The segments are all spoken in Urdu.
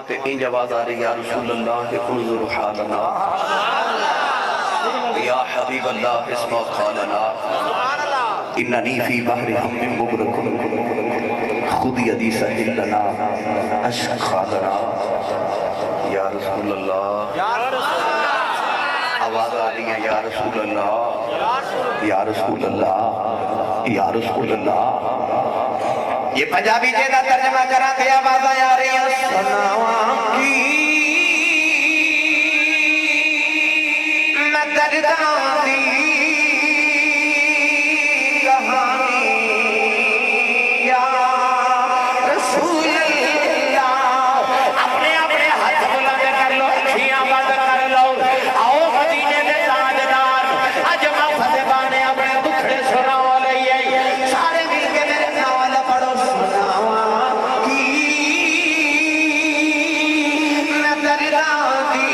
تے انج آواز آ رہی یا رسول اللہ انظر حالنا یا حبیب اللہ اسمع قالنا اننی فی بحر ہم مبرک خود یدی سہل لنا اشخالنا یا رسول اللہ آواز آ رہی ہے یا رسول اللہ یا رسول اللہ یا رسول اللہ یہ پنجابی جیدہ ترجمہ کرا دیا آواز آ رہی ہے سناواں کی میں درداں دی کہانی یا رسول اللہ اپنے اپنے ہاتھ بلند کر لو اکھیاں بند کر لو آؤ مدینے دے تاجدار اج محفظ بانے اپنے دکھڑے سناو لئیے سارے مل کے میرے نال پڑھو سناواں کی میں درداں دی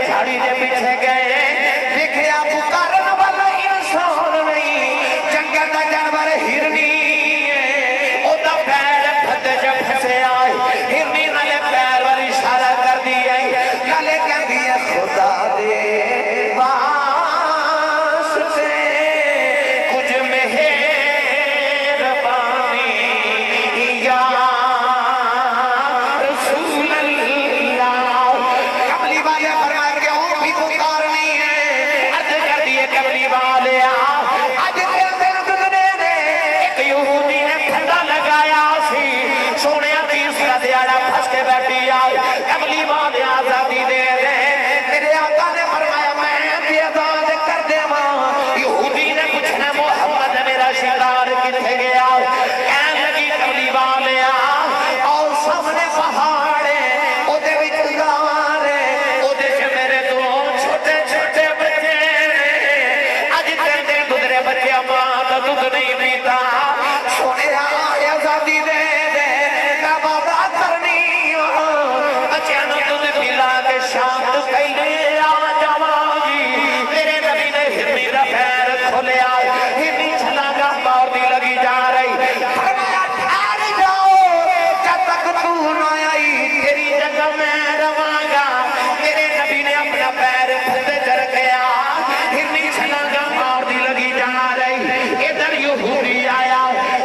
جھاڑی دے پیچھے گئے دیکھے آپ کرن والا انسان نہیں جنگل دا جانور ہرنی او دا پیر پھٹ جب پھسے آئے ہرنی نالے پیر والی اشارہ کر دیئے نالے کہہ دیئے خدا دے واسطے کچھ مہربانی یا رسول اللہ کملی والے کملی والے آج دل گزرے نے ایک یہودی نے پھندا لگایا سی سونے حدیث کا دیارہ پھنس کے بیٹھی آئی کملی والے آزادی دے دے میرے آقا نے فرمایا میں بھی آزاد کر دے ماں یہودی نے پوچھنا محمد میرا شکار کتنے گیا کہنے لگی کملی والے اور سامنے پہاڑے او دے وچ گارے او دے سے میرے دو چھوٹے چھوٹے بچے ماں کا دودھ نہیں پیتا سونے آئے آزادی دے دے میں وعدہ کرنی بچے نو دودھ پلا کے شام تو کہلے آ جاواں جی میرے نبی نے ہرنی دا پیر کھولیا ہرنی چھلانگا مارتی لگی جا رہی فرمایا ٹھہر جاؤ جب تک تو نہ آئی تیری جگہ میں رواں گا میرے نبی نے اپنا پیر پھندے چڑھ گیا ہرنی چھلانگا مارتی لگی جا رہی ادھر یہودی آیا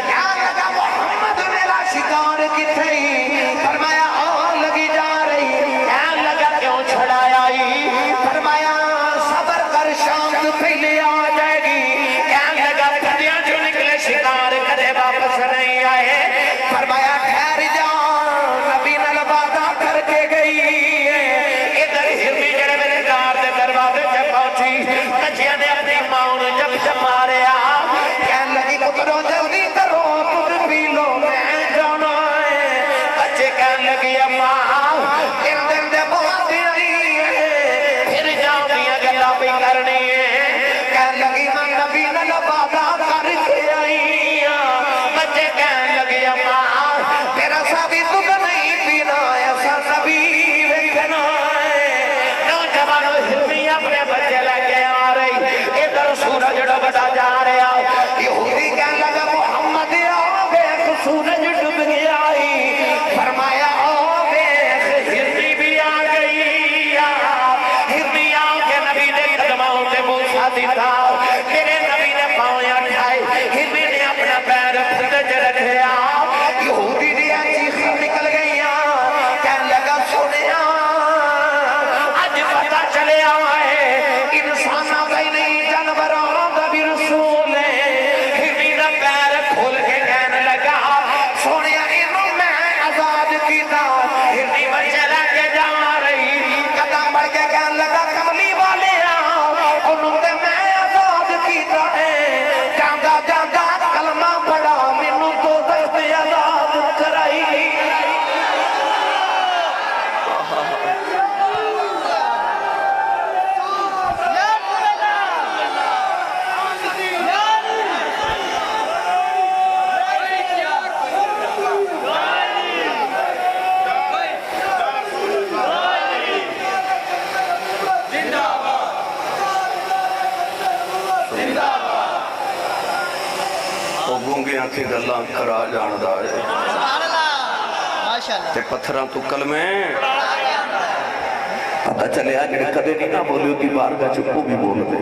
کیا لگا محمد میرا شکار کتھئی فرمایا آ لگی جا رہی کیا لگا کیوں چھڑایا فرمایا صبر کر شام تو پہلے آ جائے گی کیا لگا پھندیاں جو نکلے شکار کرے واپس نہیں آئے فرمایا ٹھہر جا نبی نے وعدہ کر کے گئی ادھر ہرنی جڑے میرے گھر دے دروازے سے پہنچی بچیاں نے اپنی ماں نے جب مارے کہنے لگی پترو جلدی کرو دودھ پی لو میں جانا ہے بچے کہنے لگی اماں تین دن دے بہت آئی ہے پھر جاؤں دیا گلا بھی کرنی ہے کہنے لگی میں نبی نے وعدہ کر کے آئی بچے کہنے لگی اماں تیرا سابی دودھ نہیں پینا ایسا نبی ویکھنا ہے نوجوانوں ہرنی اپنے بچے لے کے آ رہی ادھر سورج ڈوبتا جا رہا یہودی کہنے لگا محمد آگے سورج ڈوب گیا فرمایا آگے ہرنی بھی آ گئی ہرنی آگے نبی نے قدموں سے موسیٰ دیتا میرے نبی نے پاؤں اٹھائے ہرنی نے اپنا پیر پھندج رکھیا یہودی نے چیخ نکل گئی کہنے لگا سنیا آج پتہ چلے آئے انسانہ گونگیاں تھی گلاں کرا جاندا ہے تے پتھراں تو کلمے پتہ چلے آج جڑے کدے نہیں نہ بولے ہوتی بارگاہ چکو بھی بول دے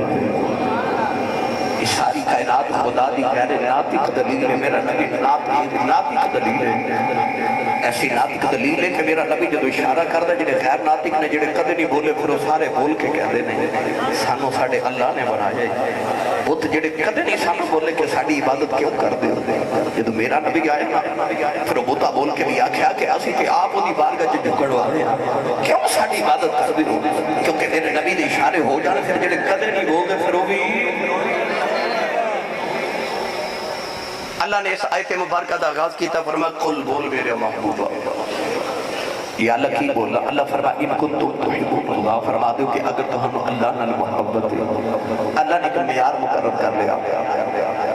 یہ ساری کائنات خدا دی غیر ناطق دلیل ہے میرا نبی ناطق دلیل ہے ایسی ناطق دلیل ہے کہ میرا نبی جدو اشارہ کردہ جڑے غیر ناطق نے جڑے کدے نہیں بولے پھر وہ سارے بول کے کہہ دے نہیں سانو ساڑھے اللہ نے بنایا بت جڑے کدے نہیں سانو بولے کہ ساڑھی عبادت کیوں کر دے جدو میرا نبی آئے گا پھر وہ بتا بول کے بھی آکھیا کہ آسی کہ آپ وہ دی بارگاہ جو جھکڑوا دے کیوں ساڑھی عبادت کر دے کیونکہ میرے نبی دے اشارے ہو جانے پھر جڑے کدے نہیں بول دے پھر وہ بھی اللہ نے اس آیت مبارکہ دا آغاز کیتا فرمایا قل بول میرے محبوبہ یا اللہ کی بولا اللہ فرمایا ان کنتم تحبون اللہ فرما دو کہ اگر تمہیں اللہ نال محبت ہے اللہ نے ایک معیار مقرر کر لیا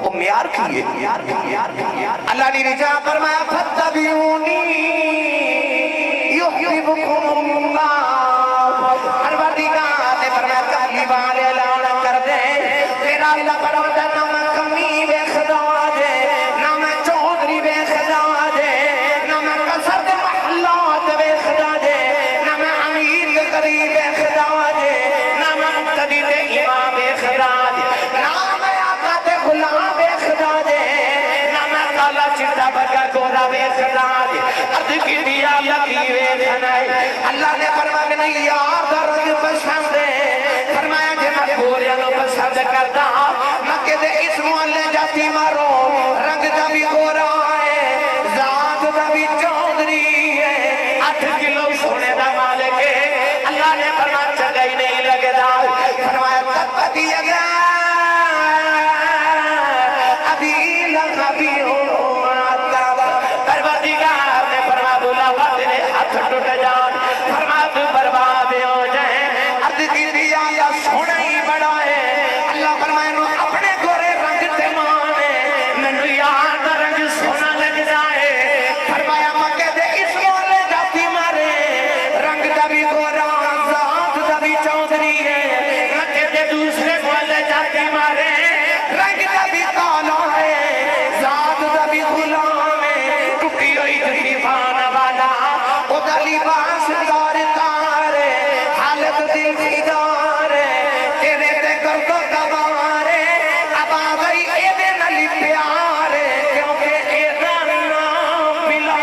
وہ معیار کی ہے اللہ نے رجا فرمایا فتبعونی یحببکم اللہ پروردگار نے فرمایا کالی والے اعلان کر دے تیرا اللہ فرماتا نہ میں کمی بے خدا اللہ نے فرمایا کہ نہیں یار دا رنگ پسند ہے فرمایا کہ میں گوریاں نو پسند کرتا مکہ دے اس محلے جاتی مارو رنگ دا بھی گورا ہے ذات دا بھی چودری ہے 8 کلو سونے دا مالک ہے اللہ نے فرمایا چگا ہی نہیں لگدا فرمایا تبتی اگا ابھی لغبی ہو پروردگار نے فرما بولا وادنے ہاتھ ٹوٹ جان فرما تو برباد ہو جائے عرض کی دیا یا سونا ہی بڑا ہے اللہ فرمائے نو اپنے گورے رنگ تے مانے میں یاد رنگ سونا لگ جائے فرمایا مکہ دے اس مولے جاتی مارے رنگ دا بھی گورا ذات دا بھی چودری ہے مکہ دے دوسرے مولے جاتی مارے رنگ دا بھی کالا ہے ذات دا بھی غلام لباس دار تارے حالت دل کی دارے تیرے تے گرد و دوارے اب آگئی ایدے نلی پیارے کیونکہ ایدہ نام ملا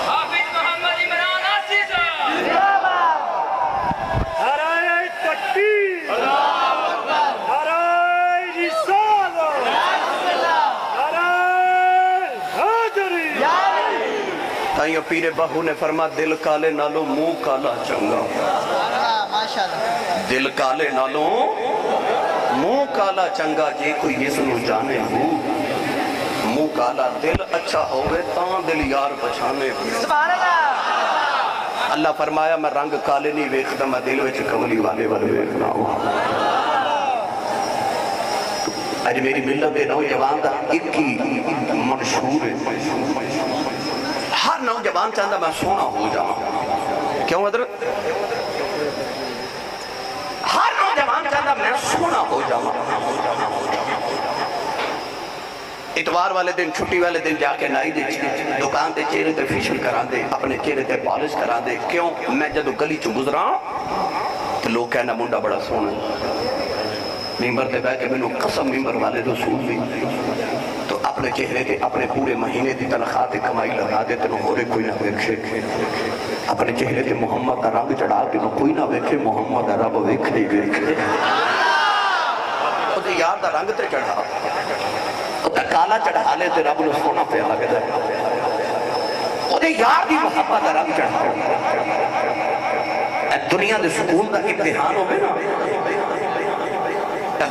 حافظ محمد عمران عزیزہ ہرائے تکبیر ہرائے رسالہ تائیوں پیر بہو نے فرما دل کالے نالو منہ کالا چنگا دل کالے نالو منہ کالا چنگا جے کوئی اس نو جانے ہو منہ کالا دل اچھا ہوئے تاں دل یار بچانے ہو اللہ فرمایا میں رنگ کالے نہیں ویکھتا میں دل وچ کملی والے والے ویکھنا ہوں آج میری ملت دے نوجوان دا ایک ہی منشور ہے ہر نوجوان چاہتا میں سونا ہو جاؤں کیوں حضرت ہر نوجوان چاہتا میں سونا ہو جاؤں اتوار والے دن چھٹی والے دن جا کے نائی دے دکان دے چہرے تے فیشل کران دے اپنے چہرے تے پالش کران دے کیوں میں جدو گلی چو گزران تو لوگ کہنا منڈا بڑا سونا ممبر دے بیٹھے میں نے قسم ممبر والے دو سول دی تو اپنے چہرے تے اپنے پورے مہینے دی تنخواہ تے کمائی لگا دے تے ہورے کوئی نہ ویکھے اپنے چہرے تے محمد دا رنگ چڑھا کے کوئی نہ ویکھے محمد دا رب ویکھے ہی ویکھے او تے یار دا رنگ تے چڑھا او تے کالا چڑھا لے تے رب نو سونا پہ لگدا او تے یار دی محبت دا رنگ چڑھا دنیا دے سکول دا امتحان ہوئے نا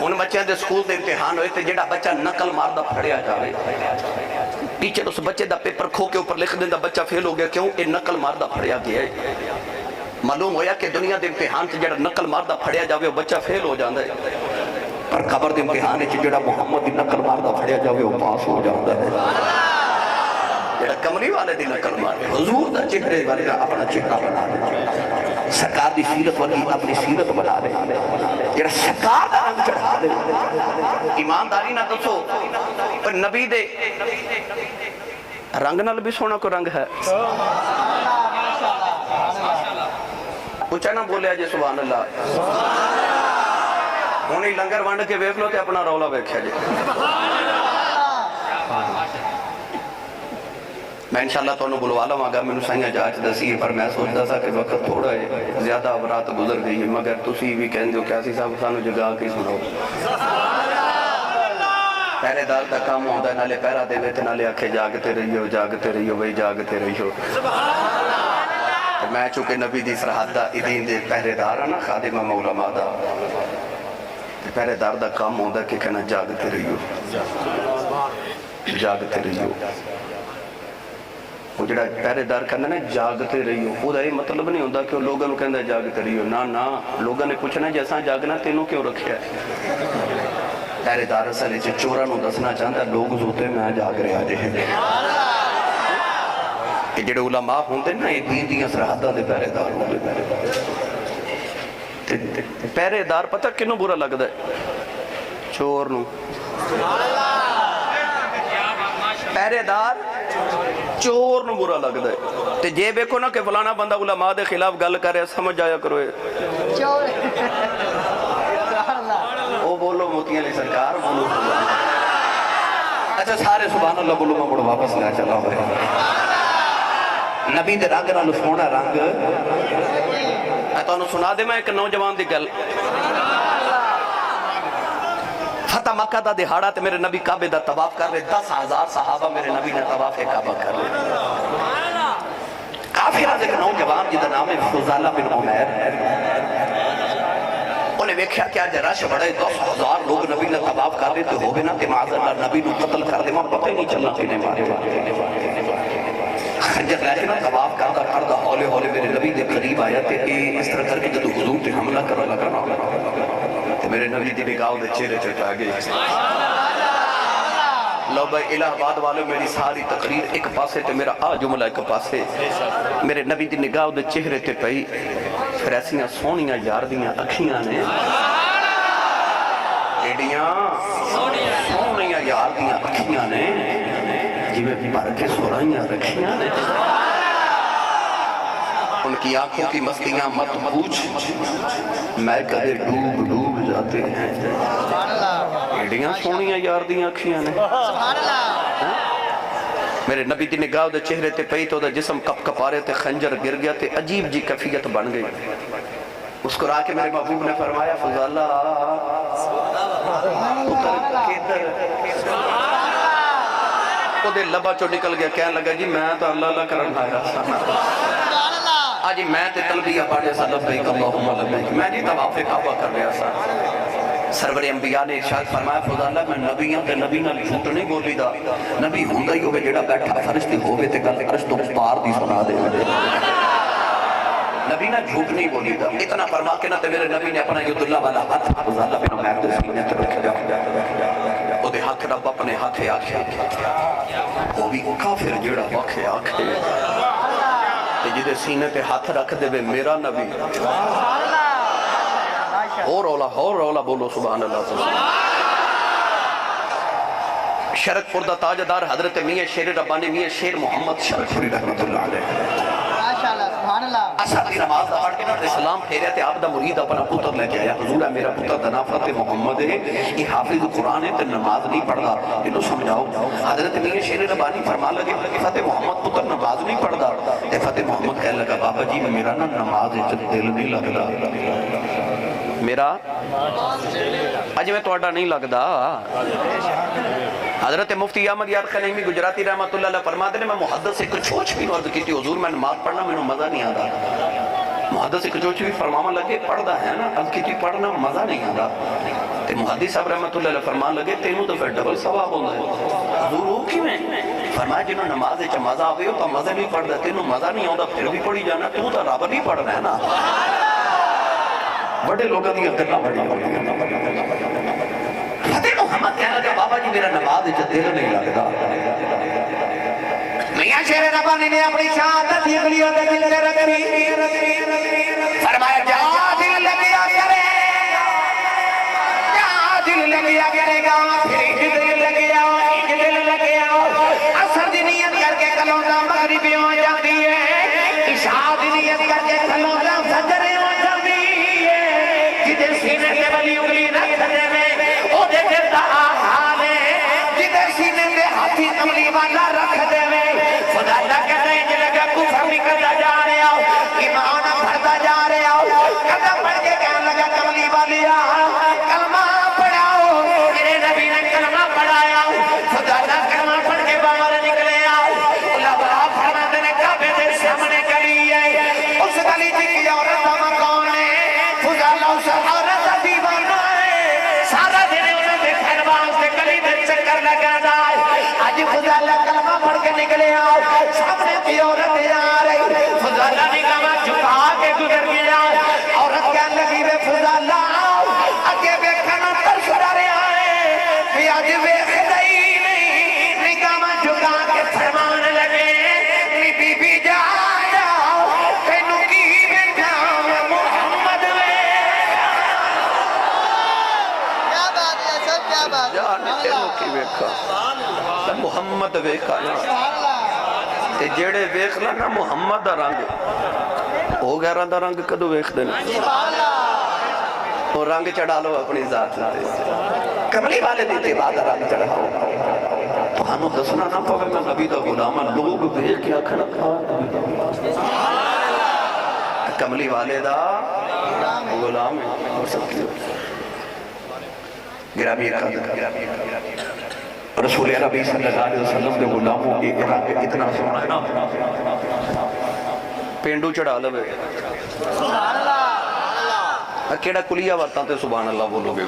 ہن بچے دے سکول دے امتحان ہوئے تے جڑا بچہ نقل ماردہ پھڑیا جاوے ٹیچر اس بچے دا پیپر کھو کے اوپر لکھ دیں دا بچہ فیل ہو گیا کیوں یہ نقل ماردہ پھڑیا گیا ہے معلوم ہویا کہ دنیا دے امتحان سے جڑا نقل ماردہ پھڑیا جاوے وہ بچہ فیل ہو جاندہ ہے پر قبر دے امتحان ہے جڑا محمد دی نقل ماردہ پھڑیا جاوے وہ پاس ہو جاندہ ہے جڑا کملی والے دی نقل مارے حضور دا چہرے والے دا اپنا چہرہ بنا دے سرکار دی سیرت والی اپنی سیرت بنا دے جڑا سرکار دا رنگ چڑھا دے ایمانداری نہ دسو پر نبی دے رنگ نال بھی سونا کو رنگ ہے اچھا نہ بولیا جی سبحان اللہ ہونی لنگر وانڈ کے ویکھ لو تے اپنا رولا ویکھیا جی میں انشاءاللہ تو انہوں بلوا لوں اگر میں نے سائیں جاچ دسی پر میں سوچتا تھا کہ وقت تھوڑا ہے زیادہ عبرات گزر گئی ہے مگر تسی بھی کہن دیو کیاسی صاحب سانو جگہ کی سنو پہلے دار دا کام ہوتا ہے نالے پہرہ دے ویتے نالے آکھے جاگتے رہیو وہی جاگتے رہیو میں چونکہ نبی دی سرحد دا ادین دے پہرے دار نا خادم مولا مادا پہرے دار دا کام ہوتا ہے کہ کہنا جاگتے رہیو وہ جڑا پہرے دار کرنا نا جاگتے رہیو وہ دا یہ مطلب نہیں ہوتا کہ لوگوں کہنا جاگتے رہیو نا لوگوں نے پوچھنا جیسا جاگنا تینوں کیوں رکھیا ہے پہرے دار اصلے چھ چورا نو دسنا چاہتا لوگ زوتے میں جاگ رہے آجے ہیں کہ جڑے علماء ہوندے نا یہ دین دیاں سرحدہ دے پہرے دار ہوندے پہرے دار پتہ کنوں برا لگ دے چور نو پہرے دار چور نو برا لگ دے تے جے بیکو نا کہ فلانا بندہ علماء دے خلاف گل کرے سمجھ آیا کرو چور او بولو موتیاں لی سرکار بولو اچھا سارے سبحان اللہ بولو میں بڑا واپس لیا چلا ہوئے نبی دے رنگ نالو سونا رنگ تو انہوں سنا دے میں ایک نوجوان دی گل فتح مکہ دا دہاڑا تے میرے نبی کعبے دا طواف کر رہے 10,000 صحابہ میرے نبی نے طواف کعبہ کر رہے کافی راز ایک نوجوان جدا نام ہے فضالہ بن عمیر انہیں ویکھیا کہ آج رش بڑے 10,000 لوگ نبی نے طواف کر رہے تو ہو بھی نا کہ معاذ اللہ نبی نے قتل کر دے وہاں پتہ ہی نہیں چلنا کینے مارے خنجر لے کے نا طواف کردا ہولے ہولے میرے نبی دے قریب آیا تے اس طرح کر کے جدو حضور تے حملہ کرو لگا تے میرے نبی دی نگاہ دے چہرے تے پا گئی لو بھائی الہ آباد والے میری ساری تقریر ایک پاسے تے میرا جملہ ایک پاسے میرے نبی دی نگاہ دے چہرے تے پئی پھر ایسیاں سونیاں یار دیاں اکھیاں نے ایڈیاں سونیاں یار دیاں اکھیاں نے جیوے بھر کے سورائیاں رکھیاں نے ان کی آنکھوں کی مستیاں مت پوچھ میں کدے ڈوب جاتے ہیں ایڈیاں سونیاں یار دیاں اکھیاں نے میرے نبی دی نگاہ دے چہرے تے پئی تو دا جسم کپ کپارے تے خنجر گر گیا تے عجیب جی کیفیت بن گئی اس کو را کے میرے محبوب نے فرمایا فضالہ اتر کیدر کو دے لبا چو نکل گیا کہنے لگا جی میں تو اللہ اللہ کرن آیا آجی میں تے تلبیہ پاڑے سا لبیک اللہم لبیک میں جی طواف کعبہ کر رہا سا سرور انبیاء نے ارشاد فرمایا فضالہ میں نبیاں تے نبی نال جھوٹ نہیں بولی دا نبی ہوندا ہی ہوگے جڑا بیٹھا فرشتے ہوگے تے گل عرش تو پار دی سنا دے نبی نہ جھوٹ نہیں بولی دا اتنا فرما کے نہ تے میرے نبی نے اپنا ید اللہ والا ہاتھ فضالہ بن عمیر دے سینے تے رکھ دیا او دے ہاتھ رب اپنے ہاتھ آکھے وہ بھی کافر جڑا واکھے آکھے جدے سینے تے ہاتھ رکھ دے بے میرا نبی اور رولا بولو سبحان اللہ شرک پردہ تاجدار حضرت میاں شیر ربانی میاں شیر محمد شرک پوری رحمت اللہ علیہ اثر دی نماز دا پڑھ کے نا اسلام پھیرے تے آپ دا مرید اپنا پتر لے کے آیا حضور ہے میرا پتر دا نام فتح محمد ہے یہ حافظ قرآن ہے تے نماز نہیں پڑھدا انہوں سمجھاؤ حضرت میاں شیر ربانی فرما لگے فتح محمد پتر نماز نہیں پڑھدا تے فتح محمد کہنے لگا بابا جی میرا نا نماز دل نہیں لگدا میرا اج میں توڑا نہیں لگدا حضرت مفتی احمد یار خنیمی گجراتی رحمت اللہ علیہ فرما دے میں محدث ایک چوچ بھی عرض کی تھی حضور میں نماز پڑھنا میں مزہ نہیں آتا محدث ایک چوچ بھی فرماما لگے پڑھدا ہے نا عرض کی تھی پڑھنا مزہ نہیں آتا تے محدث صاحب رحمت اللہ علیہ فرمان لگے تینوں تو پھر ڈبل ثواب ہوتا ہے حضور ہو کی میں فرمایا جنہوں نماز اچھا مزہ آوے ہو تو مزہ نہیں پڑھدا تینوں مزہ نہیں آتا پھر بھی پڑھی جانا تو رب نہیں پڑھنا ہے نا بڑے لوگوں دیا کرنا بڑی فتح محمد کہنے لگا بابا جی میرا نماز دل نہیں لگتا میاں میرے ربانی نے اپنی شہادت یہ گلیوں دے دل سے رکھی فرمایا جا دل لگیا کرے جا دل لگیا کرے گا پھر دل لگیا دل لگیا اثر دی نیت کر کے کلوندہ مغربی ہو جاتی ہے عشاء دی نیت کر کے کلوندہ فجر ہو جاتی ہے جدے سینے سے بلی اگلی رکھ دے میں او دے جردہ حال ہے جدے سینے سے ہاتھی کملی والا رکھ دے میں خدا اللہ کہتا ہے جلے گا کفر نکلتا جا رہے ہو ایمان بھرتا جا رہے ہو قدم پڑھ کے کہنے لگا کملی والی کلمہ پڑھاؤ میرے نبی نے کلمہ پڑھایا خدا اللہ کلمہ پڑھ کے باہر نکلے آؤ اللہ بڑا فرماتے نے کعبے دے سامنے گلی ہے اس گلی کی عورت ہم کون ہے خدا اللہ اس عورت دیوانہ ہے سارا دن انہوں نے پھرواز سے گلی دے چکر لگا دائے آج خدا اللہ کلمہ پڑھ کے نکلے آؤ سامنے کی عورت آ رہی خدا اللہ نے کلمہ چھپا کے گزر گیا عورت کیا لگی بے خدا اللہ آؤ آگے بے کھانا تر سڑا رہے آئے بھی آج بے خدائی نہیں نکامہ جھکا کے فرمان لگے نی بی بی جا جاؤ تینو کی بیٹھا محمد وے کیا بات ہے سب کیا بات ہے جانے تینو کی بیکھا محمد ویکھا نا تے جیڑے ویکھ نا محمد دا رنگ او غیراں دا رنگ کدو ویکھ دینا وہ رنگ چڑھا لو اپنی ذات لاتے کملی والے دیتے بعد رنگ چڑھاؤ تو ہمیں دسنا نہ پاوے میں نبی دا غلامہ لوگ ویکھ کیا کھڑا کملی والے دا غلام ہے اور سب کی گرامی رسول عربی صلی اللہ علیہ وسلم کے غلاموں کی اتنا سونا ہے نا پینڈو چڑھا لوے کیڑا کلیہ ورتاں تے سبحان اللہ بولو گے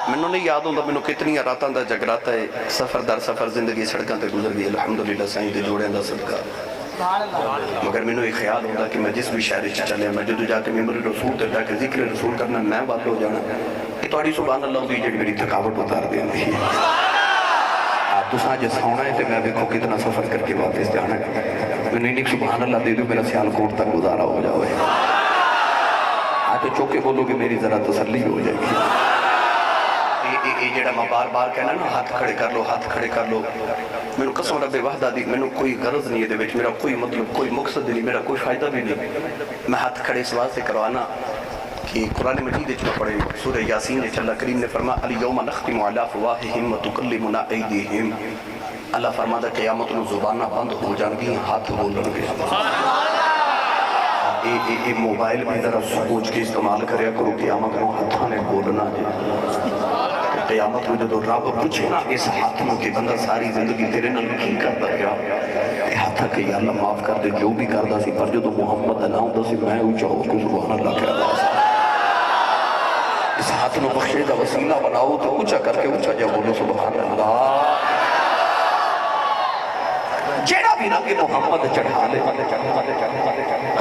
منو نہیں یاد ہوندہ منو کتنی راتاں دا جگراتا ہے سفر در سفر زندگی سڑکاں تے گزر گئی الحمدللہ سائیں دے جوڑے دا صدقہ مگر منو ایک خیال ہوندہ کہ میں جس بھی شہر چلے میں جو جا کے ممبر رسول تے جا کے ذکر رسول کرنا میں بات ہو جانا کہ توڑی سبحان اللہ دی جڑی میری تھکاوٹ اتار دیں دی آپ تو ساں جس ہونا ہے تے میں دیکھو کتنا سفر کر کے واپس جانا ہے میں نہیں سبحان اللہ دے دو میرا سیال کوٹ تک گزارا ہو جاؤ ہے آپ تو چوکے بولو کہ میری ذرا تسلی ہو جائے گی یہ جڑا میں بار بار کہنا نا ہاتھ کھڑے کر لو ہاتھ کھڑے کر لو میں قسم رب وحدہ دی میں کوئی غرض نہیں ہے دے وچ میرا کوئی مطلب کوئی مقصد نہیں میرا کوئی فائدہ بھی نہیں میں ہاتھ کھڑے اس واسطے کروانا کہ قرآن مجید اچھنا پڑھے سورہ یاسین اللہ کریم نے فرما الیوم نختم علی افواہہم وتکلمنا ایدیہم اللہ فرماتا قیامت نو زبانہ بند ہو جان گی ہاتھ بولن گے یہ موبائل بھی ذرا سوچ کے استعمال کریا کرو قیامت نو ہاتھاں نے بولنا ہے قیامت میں جو رب پوچھے نا اس ہاتھ میں کہ بندہ ساری زندگی تیرے نال کی کرتا گیا اے ہاتھا کہ یا اللہ معاف کر دے جو بھی کردا سی پر جو تو محمد اللہ ہوندا سی میں اونچا ہو کے سبحان اللہ کہدا سی اس ہاتھ میں بخشے کا وسیلہ بناؤ تو اونچا کر کے اونچا جا بولو سبحان اللہ جیڑا بھی رنگ محمد چڑھا لے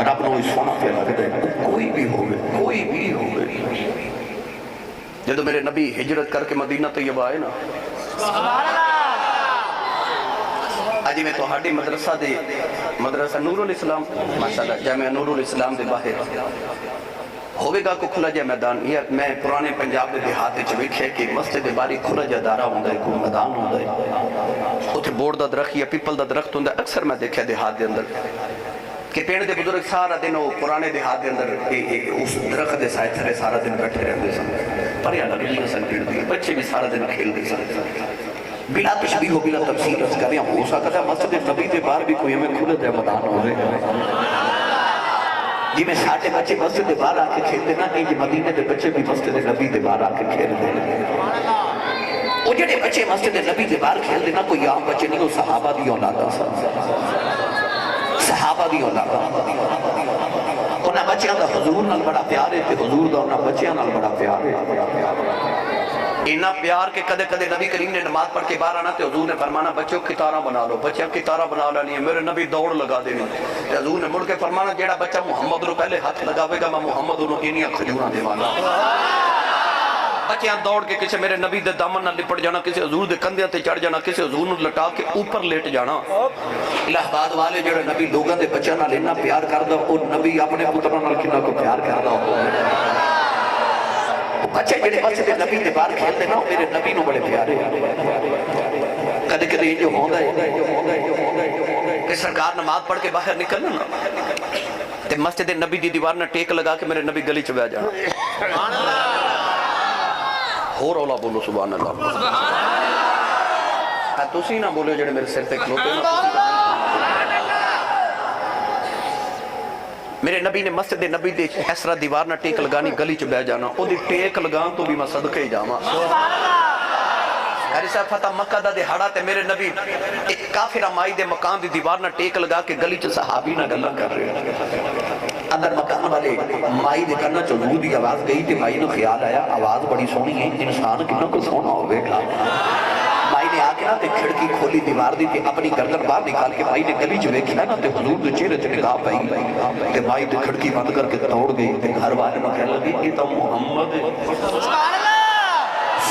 رب نو اس سونا پہ لگ دے کوئی بھی ہوئے جدو میرے نبی ہجرت کر کے مدینہ طیبہ آئے نا آجی میں تو ہاڑی مدرسہ نور الاسلام ماشاءاللہ جامعہ نور الاسلام دے باہر ہوئے گا کو کھلا جائے میدان یہ میں پرانے پنجاب دے دیہات چ ویکھیا کہ مسجد باری کھلا جا دارا ہوندا ہے کوئی میدان ہوندا ہے اوتھے بورڈ دا درخت یا پیپل دا درخت ہوندا ہے اکثر میں دیکھیا دیہات دے اندر کہ پینڈ دے بزرگ سارا دن وہ پرانے دیہات دے اندر اس درخت دے سائے تھرے سارا دن بیٹھے رہندے سن پریاں لگیاں سن پینڈ دی بچے بھی سارا دن کھیلدے سن بلا تشبیہ ہو بلا تفسیر اس کریاں ہو سکتا ہے مسجد نبی دے باہر بھی کوئی ہمیں کھلے دے میدان ہوئے جی میں ساٹھے بچے مسجد دے باہر آ کے کھیلتے نا کہ مدینے دے بچے بھی مسجد نبی دے باہر آ کے کھیلتے وہ جڑے بچے مسجد نبی دے باہر کھیلتے نا کوئی عام بچے نہیں وہ صحابہ دی اولادا صحابہ دی اولادا انہاں بچیاں دا حضور نال بڑا پیار ہے تے حضور دا انہاں بچیاں نال بڑا پیار ہے اینا پیار کے کدے کدے نبی کریم نے نماز پڑھ کے باہر آنا تے حضور نے فرمانا بچوں کتارہ بنا لو بچیاں کتارہ بنا لینی ہے میرے نبی دوڑ لگا دینی تے حضور نے مڑ کے فرمانا جیڑا بچہ محمد نو پہلے ہاتھ لگاوے گا میں محمد نو انیاں کھجوراں دیوانا بچیاں دوڑ کے کسی میرے نبی دے دامن نہ لپٹ جانا، کسی حضور دے کندھیاں تے چڑھ جانا، کسی حضور نو لٹا کے اوپر لیٹ جانا۔ الہ آباد والے جڑے نبی لوگاں دے بچیاں نال اتنا پیار کردا، او نبی اپنے پتراں نال کنا کو پیار کردا ہو۔ بچے جڑے مسجد نبی دے باہر کھیلدے نا، میرے نبی نو بڑے پیارے۔ کدے کدے یہ جو ہوندا ہے کہ سرکار نماز پڑھ کے باہر نکلنا نا تے مسجد نبی دی دیوار نہ ٹیک لگا کے میرے نبی گلی چ بیٹھ جانا۔ سبحان اللہ، ہور اولا بولو سبحان اللہ۔ تسی نہ بولو جڑے میرے سر تے کھلوتے نا۔ میرے نبی نے مسجد نبی دے اس طرح دیوار نہ ٹیک لگانی، گلی چ بیٹھ جانا، او دی ٹیک لگان تو بھی میں صدقے ہی جاواں۔ حضرت صاحب فتح مکہ دا دہاڑا تے میرے نبی ایک کافر مائی دے مکان دی دیوار نہ ٹیک لگا کے گلی چ صحابی نہ گلاں کر رہے۔ اندر مکان والے مائی دے کرنا چ نور دی آواز گئی تے مائی نو خیال آیا آواز بڑی سونی ہے، انسان کتنا کو سونا ہوے گا۔ مائی نے آ کے نا تے کھڑکی کھولی دیوار دی تے اپنی گردن باہر نکال کے مائی نے گلی چ ویکھیا نا تے حضور دے چہرے تے نگاہ پئی تے مائی تے کھڑکی بند کر کے دوڑ گئی تے گھر والے نوں کہن لگی یہ تو محمد ہے۔ سبحان اللہ۔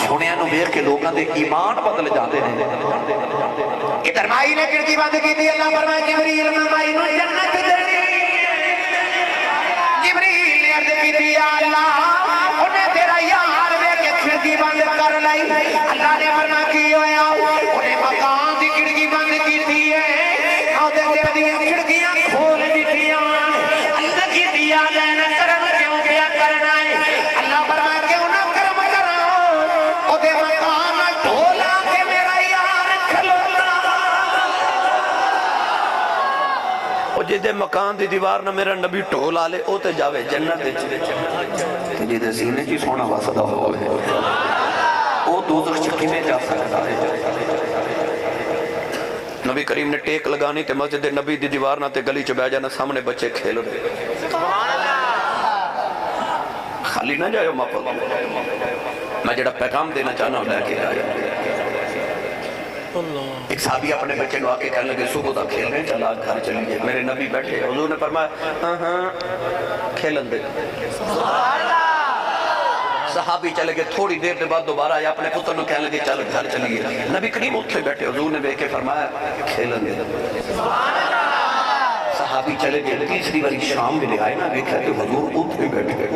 سونیاں نو ویکھ کے لوگاں دے ایمان بدل جاندے نے۔ ادھر مائی نے کھڑکی بند کی تھی، اللہ فرمایا جبریل میں مائی نو جنت دینی۔ جبریل نے عرض کی تھی یا اللہ انہیں تیرا یار ویکھ کے کھڑکی بند کر لائی۔ اللہ نے فرمایا کی ہویا انہیں مکان دی کھڑکی بند کی تھی ہے اور تیرے دی کھڑکیاں کھول دیتیاں۔ اللہ کی دیا لینا کرم کیوں کیا کرنا ہے؟ اللہ فرمایا کیوں نہ کرم کرا او دے مکان ڈھولا کے میرا یار کھلوتا۔ او جدے مکان دی دیوار نہ میرا نبی ڈھولا لے او تے جاوے جنت تے جدے سینے کی سونا واسدہ ہوئے او دوزخ چکی میں جا سکتا ہے۔ نبی کریم نے ٹیک لگانی تے مسجد نبی دی دیوار نہ تے گلی چ بیٹھ جانا، سامنے بچے کھیل رہے۔ خالی نہ جائے محفل، میں جڑا پیغام دینا چاہنا ہوں لے کے آیا۔ ایک صحابی اپنے بچے کو آکے کہنے لگے صبح دا کھیل رہے چلا گھر چلیے۔ میرے نبی بیٹھے، حضور نے فرمایا ہاں ہاں کھیلن دے۔ صحابی چلے گئے، تھوڑی دیر دے بعد دوبارہ آیا، اپنے پتر نو کہنے لگے چل گھر چلیے۔ نبی کریم اتھے بیٹھے، حضور نے بیٹھ کے فرمایا کھیلن دے۔ صحابی چلے گئے، تیسری باری شام میں لے آئے نا، دیکھا کہ حضور اتھے بیٹھے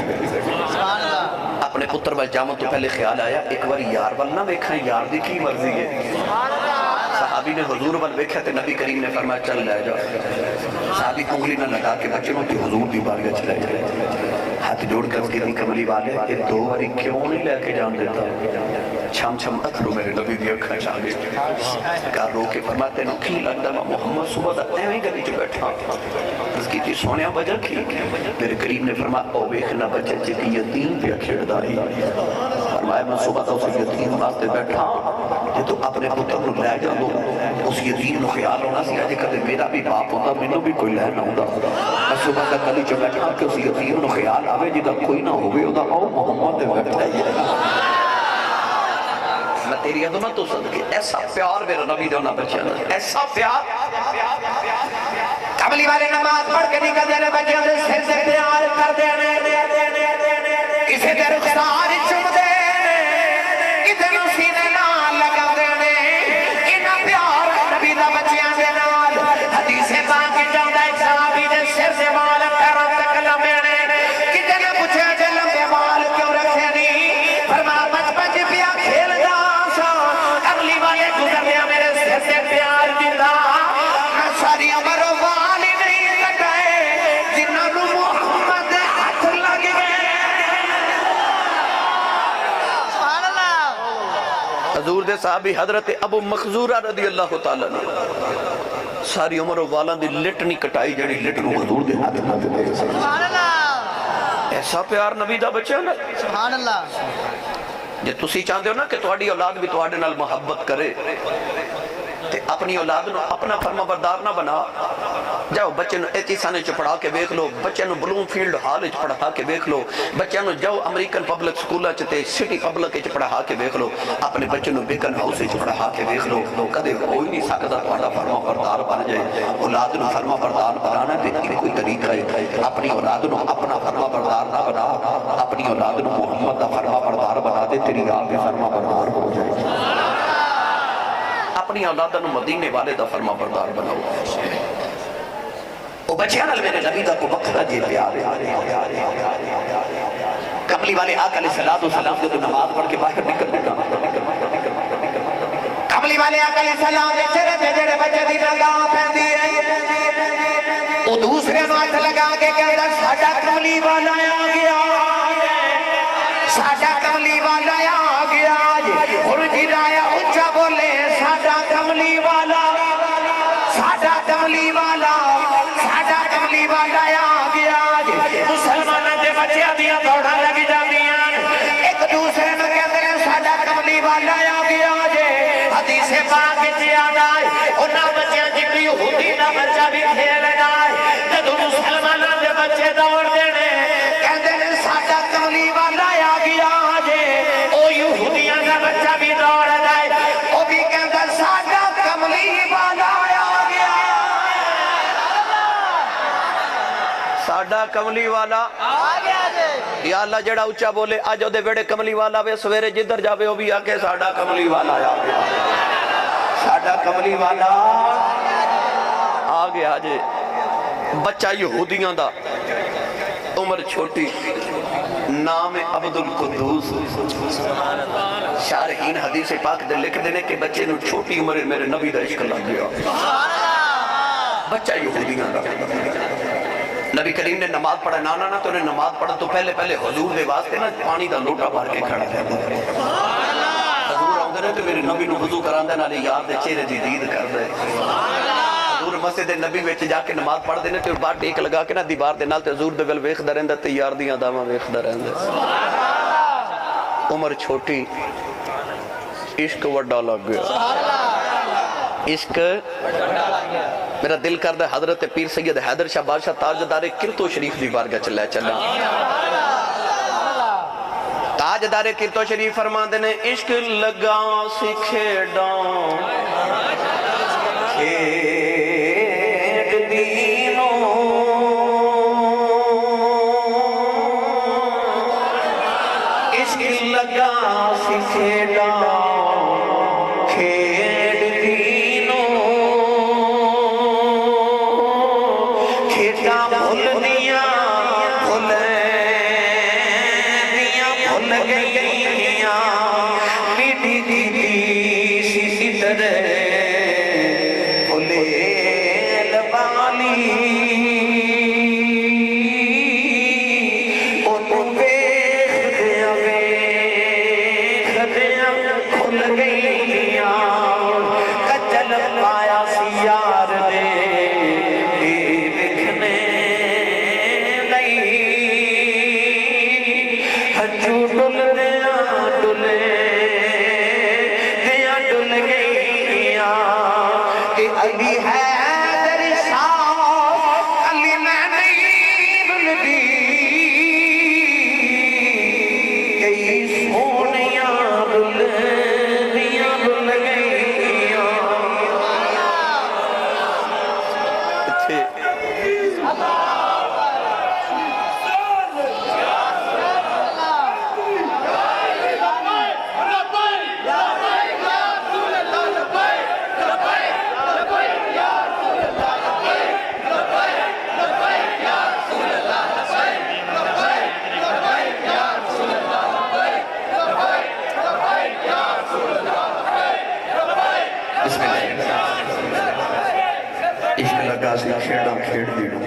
اپنے پتر وال جامن تو پہلے خیال آیا ایک بار یار وال نہ دیکھا یار دی کی مرضی ہے۔ صحابی نے حضور وال دیکھا تے نبی کریم نے فرمایا چل لے جا۔ صحابی انگلی نہ لگا کے بچے نو تے حضور دی بارگاہ چلے جائے، ہاتھ جوڑ کر کے کملی والے یہ دو باری کیوں نہیں لے کے جان دیتا؟ چھم چھم اتھرو میرے نبی دی اکھاں چاہ گئے، کہا رو کے فرماتے نو کی لگتا میں محمد صبح دا ایویں گلی چ بیٹھا اس کی تھی سونیا وجہ کی؟ میرے کریم نے فرمایا او ویکھنا بچے جی یتیم پہ کھیڑدا ہی۔ فرمایا میں صبح دا اس یتیم واسطے بیٹھا کہ تو اپنے پتر نو لے جا دو، اس یتیم نو خیال ہونا سی اجے کدے میرا بھی باپ ہوتا مینوں بھی کوئی لے نہ ہوندا۔ میں صبح دا گلی چ بیٹھا کہ اس یتیم نو خیال آوے جدا کوئی نہ ہوئے او دا او محمد تے بیٹھا ہے۔ میں تیری عظمت تو صدقے ایسا پیار میرا نبی دے انہاں بچیاں دا، ایسا پیار۔ کملی والے نماز پڑھ کے نکل دینے بچیاں دے سر سے پیار کر دینے، کسے دے رخسار چم دینے، کسے نو سینے نال لگا دینے، انہاں پیار نبی دا بچیاں دے نال۔ حدیث پاک جاؤں ایک صحابی دے سر سے مال پیروں تک لمبینے، کسے نے پوچھا جے لمبے مال کیوں رکھے نہیں؟ فرمایا بچپن چ پیا کھیلدا سا، اگلی والے گزر گیا میرے سر سے پیار دیندا، میں ساری عمر وال نہیں کٹائے جنہاں نوں محمد ہاتھ لگ گئے۔ سبحان اللہ۔ حضور دے صحابی حضرت ابو مخزورہ رضی اللہ تعالیٰ نے ساری عمر والاں دی لٹ نہیں کٹائی جڑی لٹ نو حضور دے ہاتھ نہ دے۔ سبحان اللہ۔ ایسا پیار نبی دا بچہ نا۔ سبحان اللہ۔ جے تسی چاہتے ہو نا کہ تہاڈی اولاد بھی تہاڈے نال محبت کرے تے اپنی اولاد نو اپنا فرما بردار نہ بنا جاؤ بچے نو ایتی سانے چ پڑھا کے دیکھ لو بچے نو بلوم فیلڈ ہال وچ پڑھا کے دیکھ لو بچے نو جاؤ امریکن پبلک سکولا چ تے سٹی پبلک وچ پڑھا کے دیکھ لو اپنے بچے نو بیکن ہاؤس وچ پڑھا کے دیکھ لو کدے کوئی نہیں سکدا تہاڈا فرما بردار بن جائے اولاد نو فرما بردار بنانا تے کوئی طریقہ ہے اپنی اولاد نو اپنا فرما بردار نہ بنا اپنی اولاد نو محمد دا فرما بردار بنا دے تیری آپ بھی فرما بردار ہو جائے اپنی اولاد نو مدینے والے دا فرما بردار بناؤ وہ بچیاں نال میرے نبی دا کو بکھرا جی پیار کملی والے آقا علیہ السلام جو نماز پڑھ کے باہر نکل کملی والے آقا علیہ السلام دے چہرے تے جڑے بچے دی نگاہ پیندی ہے وہ دوسرے نو ہاتھ لگا کے کہندا ساڈا کملی والا آ گیا ساڈا کملی والا آ گیا ہن گرایا اونچا بولے ساڈا کملی والا ساڈا کملی والا ساڈا کملی والا آ گیا مسلماناں دے بچیاں دیاں دوڑاں لگ جاندیاں ایک دوسرے نوں کہندے نے ساڈا کملی والا آ گیا حدیث پاک وچ آندا ہے انہاں بچیاں جی کوئی یہودی دا بچہ بھی کھیلدا ہے جدوں مسلماناں دے بچے دوڑدے نے کہندے نے ساڈا کملی والا آ گیا او یہودیاں دا بچہ بھی دوڑدا ہے او بھی کہندا ساڈا کملی والا آ گیا ساڈا کملی والا آ گیا یا اللہ جڑا اچھا بولے آج دے ویڑے کملی والا وے سویرے جدھر جاوے وہ بھی آکے ساڈا کملی والا آ گیا ساڈا کملی والا آ گیا جے بچہ یہودیاں دا عمر چھوٹی نام عبد القدوس شارحین حدیث پاک دے لکھ دینے کہ بچے نو چھوٹی عمر میرے نبی دا عشق لگ گیا بچہ یہودیاں دا نبی کریم نے نماز پڑھا نانا نا تو انہیں نماز پڑھا تو پہلے حضور دے واسطے نا پانی دا لوٹا بھر کے کھڑا کرتا ہے حضور آمدے نے تو میرے نبی نو وضو کران دے نالے یار دے چہرے دی دید کر دے حضور مسجد نبی وچ جا کے نماز پڑھ دے نے تو بار ٹیک لگا کے نا دیوار دے نال تے حضور دے ول ویکھدا رہندا تے یار دیاں داواں ویکھدا رہندا عمر چھوٹی عشق وڈا لگ گیا عشق میرا دل کردہ حضرت پیر سید حیدر شاہ بادشاہ تاجدار کرتو شریف دی بارگاہ چلے چلا تاجدار کرتو شریف فرمان دینے عشق لگا سکھیڑاں کھیڑ دینوں عشق لگا سکھیڑاں کھیڑاں کھیڑ دیڑ